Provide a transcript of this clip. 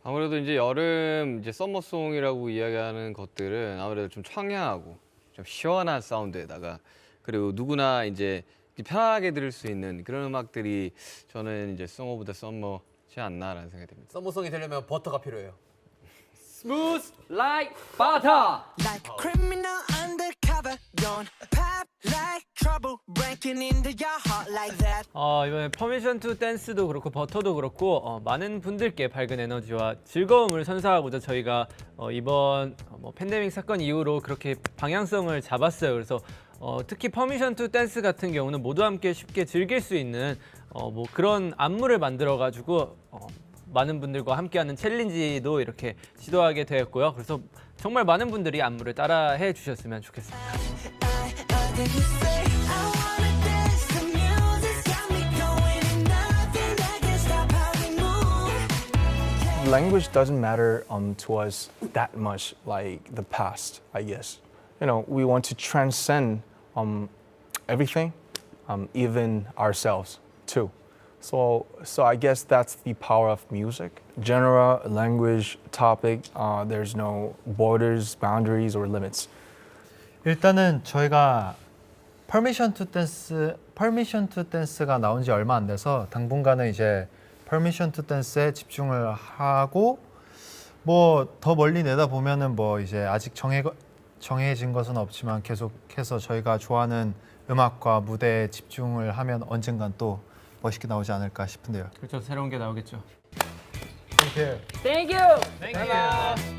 아무래도 이제 여름 이제 서머송이라고 이야기하는 것들은 아무래도 좀 청량하고 좀 시원한 사운드에다가 그리고 누구나 이제 편하게 들을 수 있는 그런 음악들이 저는 이제 송 오브 더 썸머지 않나라는 생각이 듭니다. 서머송이 되려면 버터가 필요해요. Smooth like butter. Like criminal undercover, don't pop like trouble, breaking into your heart like that. 이번에 퍼미션 투 댄스도 그렇고 버터도 그렇고 많은 분들께 밝은 에너지와 즐거움을 선사하고자 저희가 이번 팬데믹 사건 이후로 그렇게 방향성을 잡았어요. 그래서 특히 퍼미션 투 댄스 같은 경우는 모두 함께 쉽게 즐길 수 있는 그런 안무를 만들어가지고 많은 분들과 함께하는 챌린지도 이렇게 시도하게 되었고요. 그래서 정말 많은 분들이 안무를 따라해 주셨으면 좋겠습니다. Language doesn't matter to us that much like the past, I guess. You know, we want to transcend everything, even ourselves too. So I guess that's the power of music. Genre, language, topic, there's no borders, boundaries, or limits. 일단은 저희가 퍼미션 투 댄스가 나온 지 얼마 안 돼서 당분간은 이제 퍼미션 투 댄스에 집중을 하고 더 멀리 내다 보면은 이제 아직 정해진 것은 없지만 계속해서 저희가 좋아하는 음악과 무대에 집중을 하면 언젠간 또 멋있게 나오지 않을까 싶은데요. 그렇죠. 새로운 게 나오겠죠. Thank you. Thank you. Thank you.